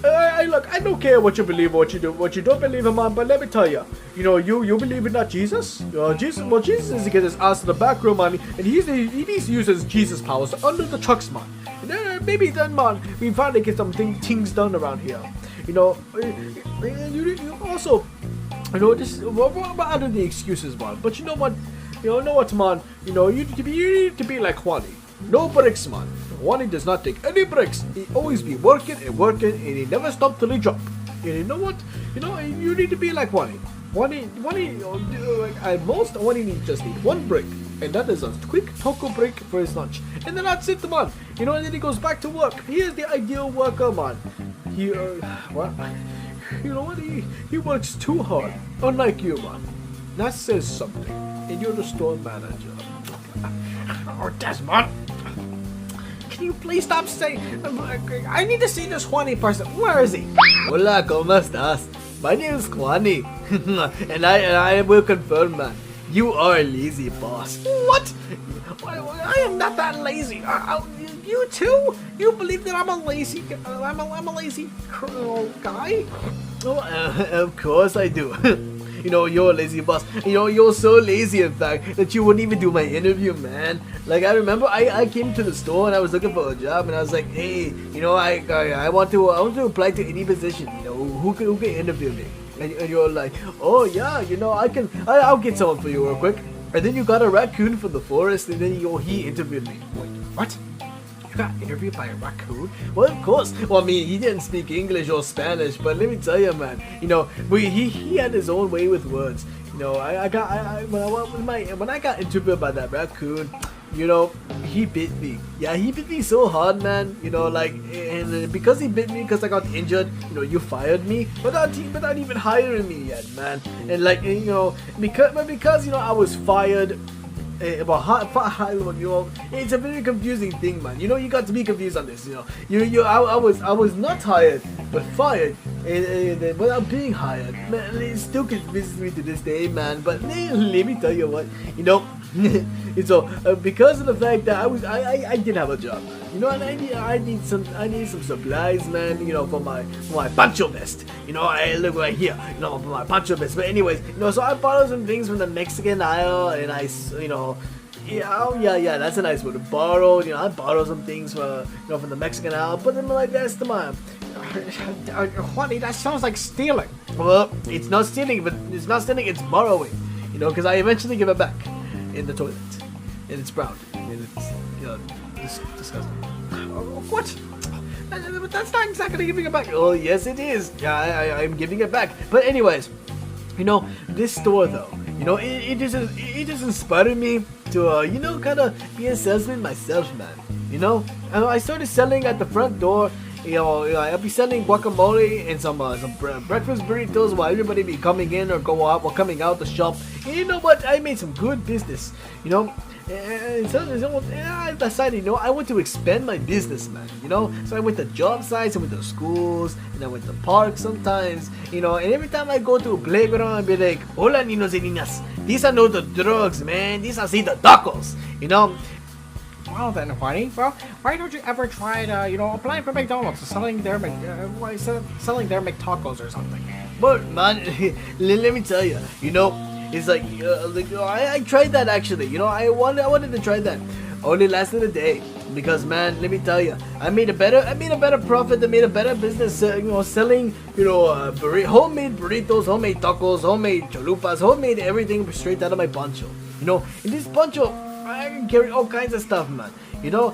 I don't care what you believe or what you don't believe in, man. But let me tell you, you know, you believe in that Jesus? Jesus is to get his ass to the back room, man, and he needs to use his Jesus powers to undo the trucks, man. And then, maybe then, man, we finally get some things done around here. You know, you also, you know, this what other the excuses, man. But you know what, man. You know, you need to be like Juanny. No breaks, man. Juanny does not take any breaks. He always be working and working, and he never stop till he drop. And you know what? You know, you need to be like Juanny. At most, Juanny needs just need one break, and that is a quick taco break for his lunch. And then that's it, man. You know, and then he goes back to work. He is the ideal worker, man. He, what? You know what? He works too hard, unlike you, man. That says something. And you're the store manager. Oh, Dez Mon, can you please stop saying? I need to see this Juanny person. Where is he? Hola, ¿cómo estás? My name is Juanny. and I will confirm, man. You are a lazy boss. What? I am not that lazy. You too? You believe that I'm a lazy? I'm a lazy guy? Oh, of course I do. You know, you're a lazy boss. You know, you're so lazy, in fact, that you wouldn't even do my interview, man. Like, I remember I came to the store and I was looking for a job, and I was like, hey, you know, I want to apply to any position. You know, who can interview me? And you're like, oh yeah, you know, I'll get someone for you real quick. And then you got a raccoon from the forest, and then he interviewed me. Wait, what? You got interviewed by a raccoon? Well, of course. Well, I mean, he didn't speak English or Spanish, but let me tell you, man. You know, he had his own way with words. You know, when I got interviewed by that raccoon, you know, he bit me. Yeah, he bit me so hard, man. You know, like, and because he bit me, because I got injured, you know, you fired me without even hiring me yet, man. And like, you know, because you know, I was fired. You know, it's a very confusing thing, man. You know, you got to be confused on this. You know, I was not hired, but fired, and without being hired. Man, it still confuses me to this day, man. But let me tell you what, you know. So because of the fact that I did have a job, you know, and I need some supplies, man. You know, for my poncho vest. You know, I look right here, you know, for my poncho vest. But anyways, you know, so I borrowed some things from the Mexican aisle, and you know. Yeah, that's a nice word. Borrowed, you know, I borrowed some things from the Mexican aisle, put them in my vest of mine. Juanny, that sounds like stealing. Well, it's not stealing, it's borrowing. You know, because I eventually give it back in the toilet, and it's brown, and it's, you know, disgusting. What? That's not exactly giving it back. Oh, yes, it is. Yeah, I'm giving it back. But anyways, you know, this store though, you know, it just inspired me to, you know, kind of be a salesman myself, man. You know, and I started selling at the front door. You know, I'll be selling guacamole and some breakfast burritos while everybody be coming in or coming out the shop. And you know what? I made some good business. You know, and so I decided, you know, I want to expand my business, man. You know, so I went to job sites, I went to schools, and I went to parks sometimes. You know, and every time I go to a playground, I'd be like, "Hola, niños y niñas. These are not the drugs, man. These are the tacos." You know. Well then, Juanny, well, why don't you ever try to, you know, applying for McDonald's, selling their McTacos or something? But man, let me tell you, you know, it's like I tried that actually. You know, I wanted to try that. Only lasted a day because, man, let me tell you, I made a better profit. I made a better business. You know, selling, you know, homemade burritos, homemade tacos, homemade chalupas, homemade everything straight out of my poncho. You know, in this poncho, I can carry all kinds of stuff, man. You know,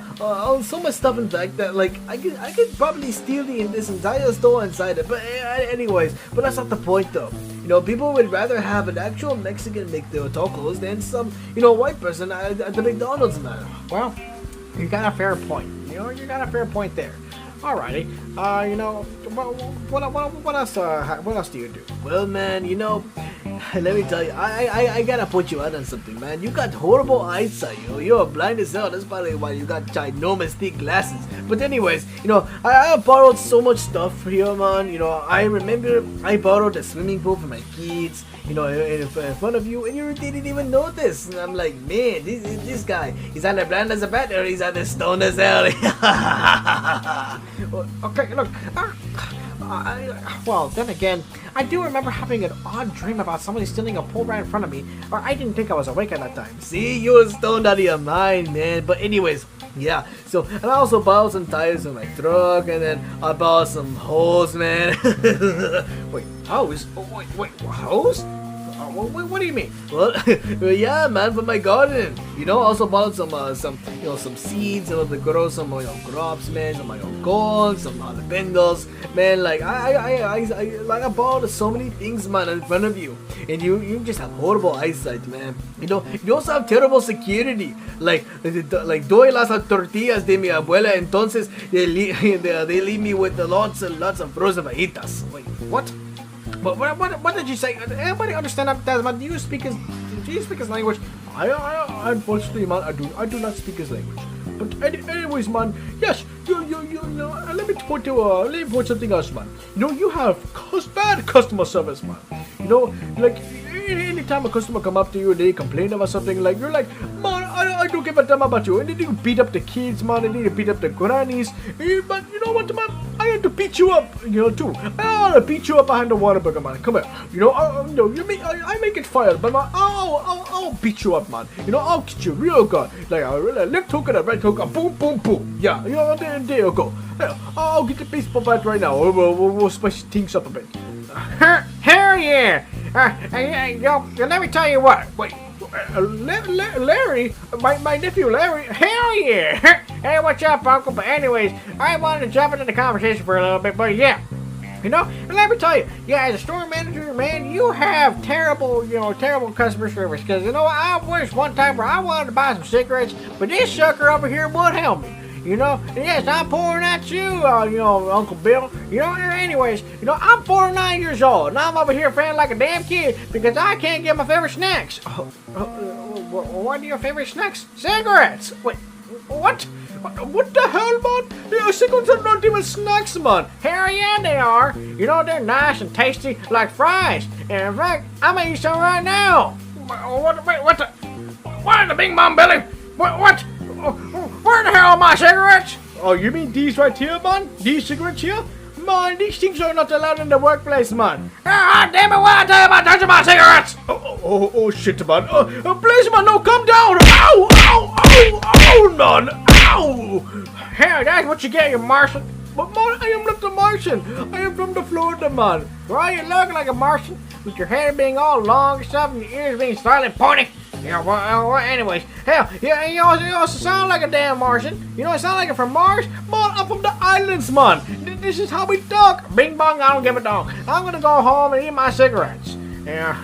so much stuff in fact that like I could probably steal this entire store inside it. But anyways, but that's not the point though. You know, people would rather have an actual Mexican make their tacos than some, you know, white person at the McDonald's, man. Well, you got a fair point. You know, you got a fair point there. Alrighty. You know, what else do you do? Well, man, you know, let me tell you, I gotta put you out on something, man. You got horrible eyesight, you know. You're blind as hell. That's probably why you got ginormous thick glasses. But anyways, you know, I borrowed so much stuff here, man. You know, I remember I borrowed a swimming pool for my kids, you know, in front of you, and you didn't even notice. And I'm like, man, this guy, he's either blind as a bat or he's either stoned as hell. Okay, look. Well, then again, I do remember having an odd dream about somebody stealing a pool right in front of me, or I didn't think I was awake at that time. See, you were stoned out of your mind, man. But anyways, yeah. So, and I also borrowed some tires for my truck, and then I borrowed some hose, man. Wait, hose? Oh, wait, hose? What do you mean? Well, yeah, man, for my garden. You know, also bought some seeds, to grow some crops, man, some gold, some jalapenos, man. Like I bought so many things, man, in front of you, and you just have horrible eyesight, man. You know, you also have terrible security. Like doy las tortillas de mi abuela, entonces they leave me with lots and lots of frozen fajitas. Wait, what? What did you say? Anybody understand that, Dez Mon? Do you speak his language? I unfortunately, man, I do not speak his language. But anyways, man, yes, you know, let me point something else, man. You know, you have bad customer service, man. You know, like anytime a customer come up to you and they complain about something, like you're like, man, I don't give a damn about you. And then you beat up the kids, man, and then you beat up the grannies. But you know what, man? I had to beat you up, you know, too. I had to beat you up behind the water burger, man. Come here. You know, I make it fire, but man, I'll beat you up, man. You know, I'll get you real good. Like a left hook and a right hook, boom, boom, boom. Yeah, you know, there you go. Hey, I'll get the baseball bat right now. We'll spice things up a bit. Hell yeah! Let me tell you what. Wait, Larry, my nephew Larry. Hell yeah! Hey, what's up, Uncle? But anyways, I wanted to jump into the conversation for a little bit, but yeah. You know, and let me tell you, yeah, as a store manager, man, you have terrible customer service. Because, you know, I wish one time where I wanted to buy some cigarettes, but this sucker over here would help me. You know, and yes, I'm pouring at you, you know, Uncle Bill. You know, anyways, you know, I'm 49 years old, and I'm over here feeling like a damn kid because I can't get my favorite snacks. What are your favorite snacks? Cigarettes. Wait, what? What the hell, man? Yeah, cigarettes are not even snacks, man. Hell yeah, they are. You know, they're nice and tasty like fries. And in fact, I'm gonna eat some right now. What in the big mom belly? What? Where the hell are my cigarettes? Oh, you mean these right here, man? These cigarettes here? Man, these things are not allowed in the workplace, man. Ah, damn it, what I tell you about touching my cigarettes? Oh, shit, man. Please, man, no, calm down. Ow, man. Ow. Hell, that's what you get, you Martian. But, man, I am not a Martian. I am from the Florida, man. Well, you look like a Martian with your hair being all long and stuff and your ears being slightly pointy. Yeah, well, anyways, hell, yeah, you also sound like a damn Martian. You know, I sound like it from Mars. Man, I'm from the islands, man. This is how we talk. Bing bong, I don't give a dong. I'm gonna go home and eat my cigarettes. Yeah.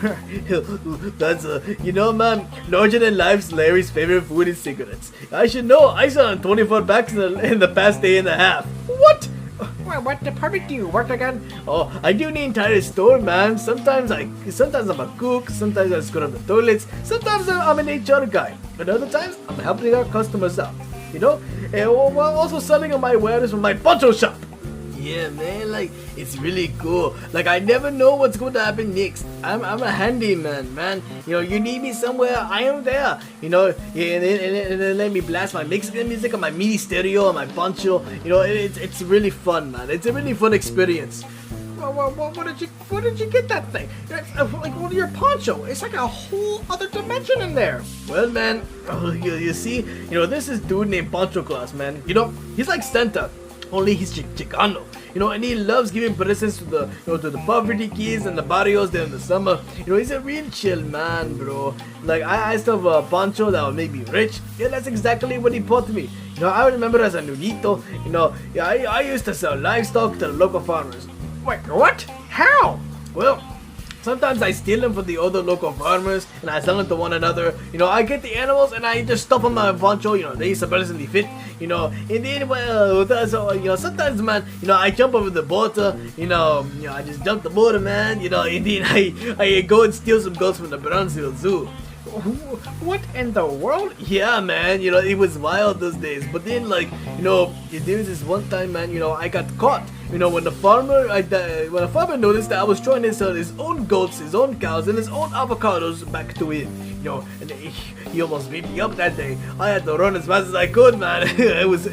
That's, you know, man, larger than life's Larry's favorite food is cigarettes. I should know. I saw 24 packs in the past day and a half. What? Well, what department do you work again? Oh, I do the entire store, man. Sometimes I'm a cook, sometimes I scrub up the toilets, sometimes I'm an HR guy, but other times I'm helping our customers out, you know, and while also selling my wares from my poncho shop. Yeah, man, like, it's really cool. Like, I never know what's going to happen next. I'm a handyman, man. You know, you need me somewhere, I am there. You know, and then let me blast my Mexican music on my mini stereo on my poncho. You know, it's really fun, man. It's a really fun experience. Well, what did you get that thing? It's like your poncho. It's like a whole other dimension in there. Well, man, you see, you know, this is dude named Poncho Claus, man. You know, he's like Santa. Only he's Chicano, you know, and he loves giving presents to the poverty kids and the barrios during the summer. You know, he's a real chill man, bro. Like, I asked of a poncho that would make me rich. Yeah, that's exactly what he bought me. You know, I remember as a nunito, you know, yeah, I used to sell livestock to the local farmers. Wait, what? How? Well, sometimes I steal them from the other local farmers and I sell them to one another. You know, I get the animals and I just stuff them on my poncho. You know, they surprisingly fit. You know, and then, well, you know, sometimes, man, you know, I jump over the border. You know, I just jump the border, man. You know, and then I go and steal some goats from the Brownsville Zoo. What in the world? Yeah, man, you know, it was wild those days. But then, like, you know, there was this one time, man, you know, I got caught. You know, when the farmer noticed that I was trying to sell his own goats, his own cows, and his own avocados back to him, you know, and he almost beat me up that day. I had to run as fast as I could, man. it was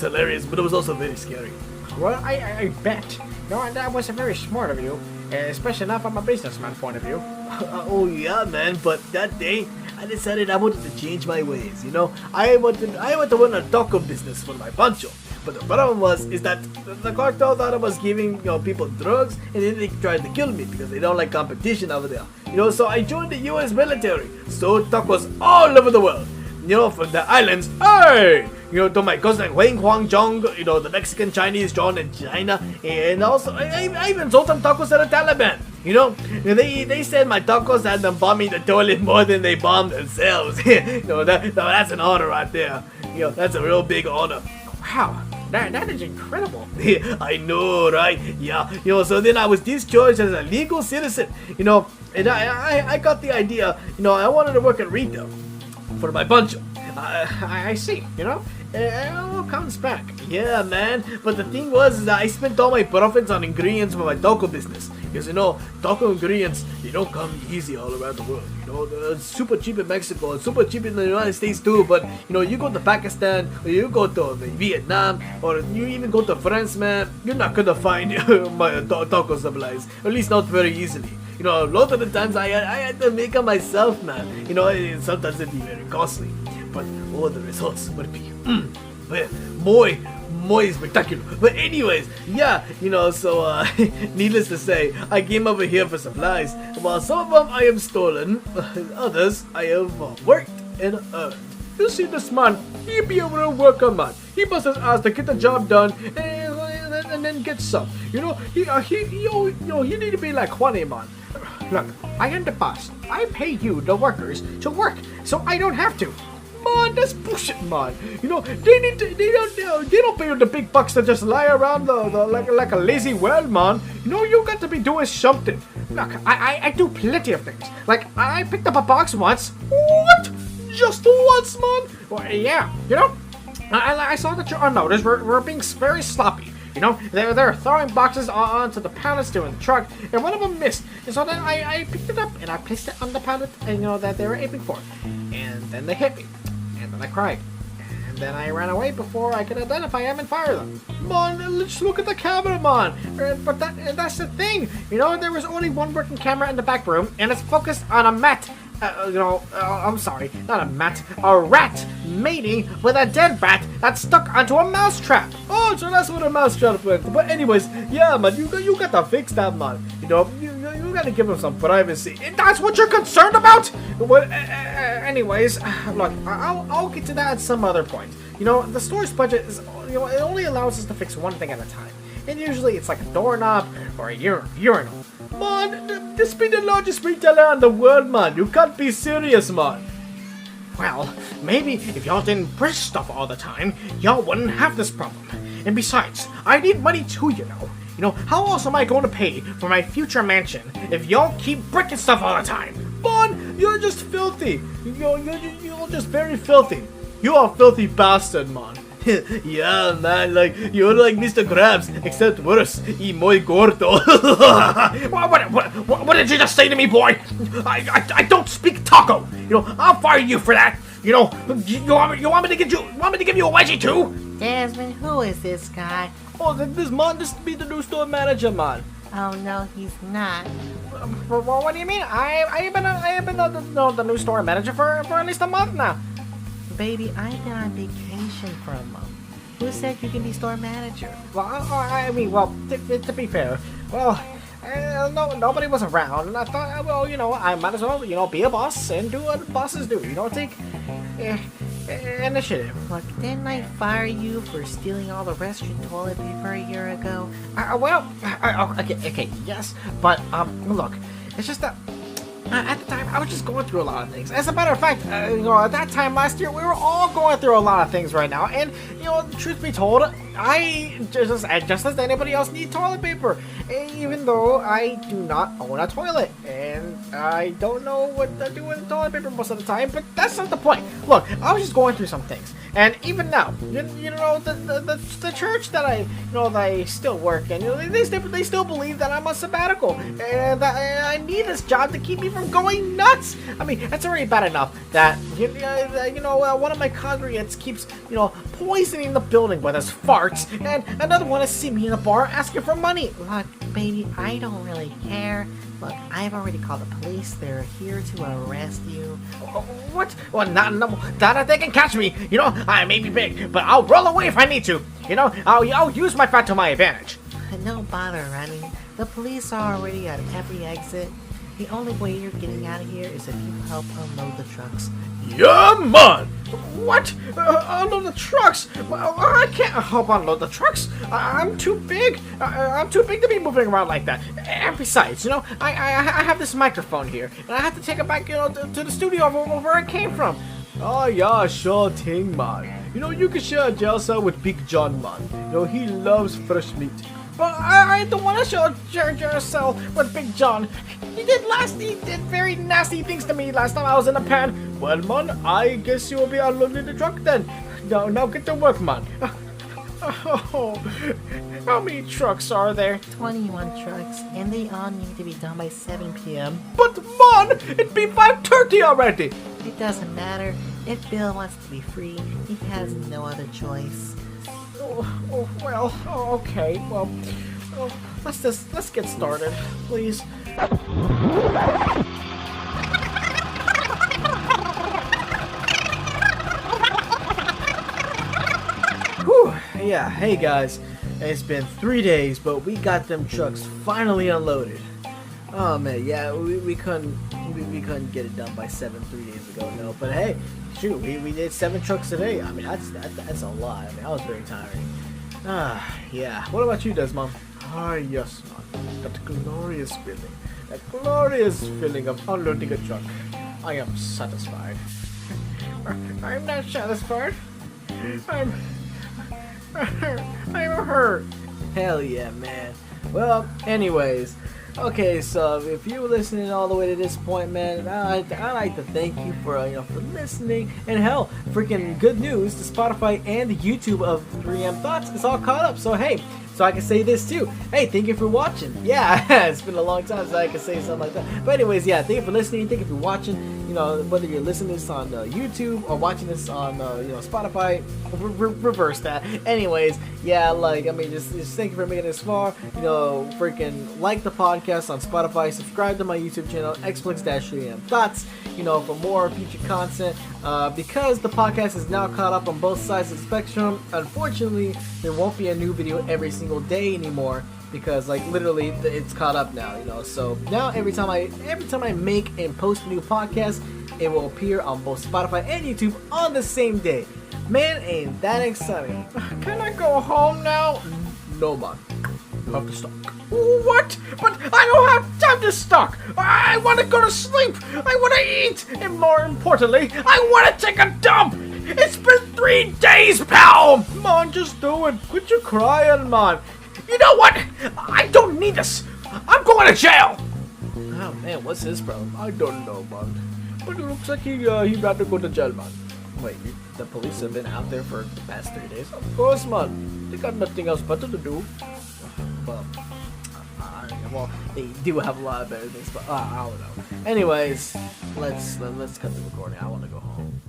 hilarious, but it was also very scary. Well, I bet. No, that wasn't very smart of you, especially not from a businessman point of view. Oh yeah, man. But that day, I decided I wanted to change my ways. You know, I wanted to run a taco business for my poncho. But the problem is that the cartel thought I was giving people drugs, and then they tried to kill me because they don't like competition over there. So I joined the U.S. military. Sold tacos all over the world. From the islands, hey! To my cousin Huang Zhong, the Mexican, Chinese, John in China, and also I even sold some tacos to the Taliban. They said my tacos had them bombing the toilet more than they bombed themselves. That's an honor right there. That's a real big honor. Wow, that is incredible. I know, right? Yeah. So then I was discharged as a legal citizen. And I got the idea. I wanted to work at retail for my poncho. I see. It all comes back. Yeah, man. But the thing was that I spent all my profits on ingredients for my taco business. Because taco ingredients, they don't come easy all around the world. It's super cheap in Mexico, it's super cheap in the United States too. But you go to Pakistan, or you go to Vietnam, or you even go to France, man, you're not gonna find my taco supplies. At least not very easily. A lot of the times I had to make them myself, man. Sometimes it'd be very costly. But the results would be muy spectacular. But anyways, yeah, so needless to say, I came over here for supplies. While some of them I have stolen, others I have worked and earned. You see this man, he be a real worker, man. He must have asked to get the job done and then get some. He need to be like Juanny, man. Look, I am the boss. I pay you, the workers, to work, so I don't have to. Man, that's bullshit, man. They don't pay you the big bucks to just lie around like a lazy well, man. You got to be doing something. Look, I do plenty of things. Like, I picked up a box once. What? Just once, man? Well, yeah, I saw that your unnoticed were being very sloppy. They're throwing boxes onto the pallets during the truck, and one of them missed. And so then I picked it up and I placed it on the pallet, and that they were aiming for. And then they hit me, and then I cried, and then I ran away before I could identify them and fire them. Man, let's look at the camera, man. But that's the thing. There was only one working camera in the back room, and it's focused on a mat. I'm sorry, not a mat, a rat mating with a dead rat that's stuck onto a mousetrap. Oh, so that's what a mousetrap went. But anyways, yeah, man, you got to fix that, man. You gotta give him some privacy. And that's what you're concerned about? Well, anyways, look, I'll get to that at some other point. The store's budget is, it only allows us to fix one thing at a time. And usually it's like a doorknob or a urinal. Man, this be the largest retailer in the world, man. You can't be serious, man. Well, maybe if y'all didn't break stuff all the time, y'all wouldn't have this problem. And besides, I need money too, how else am I going to pay for my future mansion if y'all keep breaking stuff all the time? Man, you're just filthy. You're just very filthy. You are a filthy bastard, man. Yeah, man, you're like Mr. Krabs, except worse, y muy gordo. What did you just say to me, boy? I don't speak taco. I'll fire you for that. You want me to give you a wedgie too? Desmond, who is this guy? Oh, this be the new store manager, man. Oh no, he's not. What do you mean? I've been the new store manager for at least a month now. Baby, I've been on vacation for a month. Who said you can be store manager? Well, to be fair, nobody was around, and I thought, I might as well, be a boss and do what bosses do. Take initiative. Look, didn't I fire you for stealing all the restaurant toilet paper a year ago? Okay, yes, but look, it's just that. At the time, I was just going through a lot of things. As a matter of fact, at that time last year, we were all going through a lot of things right now. And, truth be told, I, just as anybody else, need toilet paper. Even though I do not own a toilet. And I don't know what to do with toilet paper most of the time. But that's not the point. Look, I was just going through some things. And even now, the church that I still work in, they still believe that I'm on sabbatical. And that I need this job to keep me from going nuts. I mean, it's already bad enough that one of my congregants keeps poisoning the building with his farts, and another one has seen me in a bar asking for money. Look, baby, I don't really care. Look, I've already called the police. They're here to arrest you. What? Well, not they can catch me. You know, I may be big, but I'll roll away if I need to. You know, I'll use my fat to my advantage. No bother running. The police are already at every exit. The only way you're getting out of here is if you help unload the trucks. Yeah, man! What? Unload the trucks? Well, I can't help unload the trucks. I'm too big. I'm too big to be moving around like that. And besides, you know, I have this microphone here, and I have to take it back, you know, to the studio where it came from. Oh yeah, sure thing, man. You know, you can share a jail cell with Big John, man. You know, he loves fresh meat. But I don't want to share a cell with Big John. He did very nasty things to me last time I was in the pen. Well, man, I guess you will be unloading the truck then. Now get to work, man. Oh, how many trucks are there? 21 trucks, and they all need to be done by 7 p.m. But, man, it'd be 5:30 already. It doesn't matter. If Bill wants to be free, he has no other choice. Okay. Well, let's get started, please. Whew, yeah, hey guys, it's been 3 days, but we got them trucks finally unloaded. Oh man, yeah, we couldn't get it done by 7 3 days ago, no. But hey, shoot, we did 7 trucks today. I mean, that's a lot. I mean, I was very tiring. Yeah. What about you, Dez Mon? Ah, yes, man. That glorious feeling. That glorious feeling of unloading a truck. I am satisfied. I'm not satisfied. I'm hurt. Hell yeah, man. Well, anyways, okay, so if you were listening all the way to this point, man, I like to thank you for for listening. And hell, freaking good news, the Spotify and the YouTube of 3M Thoughts is all caught up. So hey, so I can say this too. Hey, thank you for watching. Yeah, it's been a long time since I can say something like that. But anyways, yeah, thank you for listening. Thank you for watching. You know, whether you're listening to this on YouTube or watching this on Spotify, reverse that. Anyways, yeah, like I mean, just thank you for making it this far. You know, freaking like the podcast on Spotify, subscribe to my YouTube channel, XFLiX Thoughts. You know, for more future content. Because the podcast is now caught up on both sides of the spectrum. Unfortunately, there won't be a new video every single day anymore. Because like literally it's caught up now, you know. So now every time I make and post a new podcast, it will appear on both Spotify and YouTube on the same day. Man, ain't that exciting. Can I go home now? No, man. You have to stop. What? But I don't have time to stock. I want to go to sleep. I want to eat. And more importantly, I want to take a dump. It's been 3 days, pal. Man, just do it. Quit your crying, man. You know what? I don't need this. I'm going to jail. Oh man, what's his problem? I don't know, man. But it looks like he'd rather go to jail, man. Wait, the police have been out there for the past 3 days? Of course, man. They got nothing else better to do. Well, they do have a lot of better things, but I don't know. Anyways, let's cut the recording. I want to go home.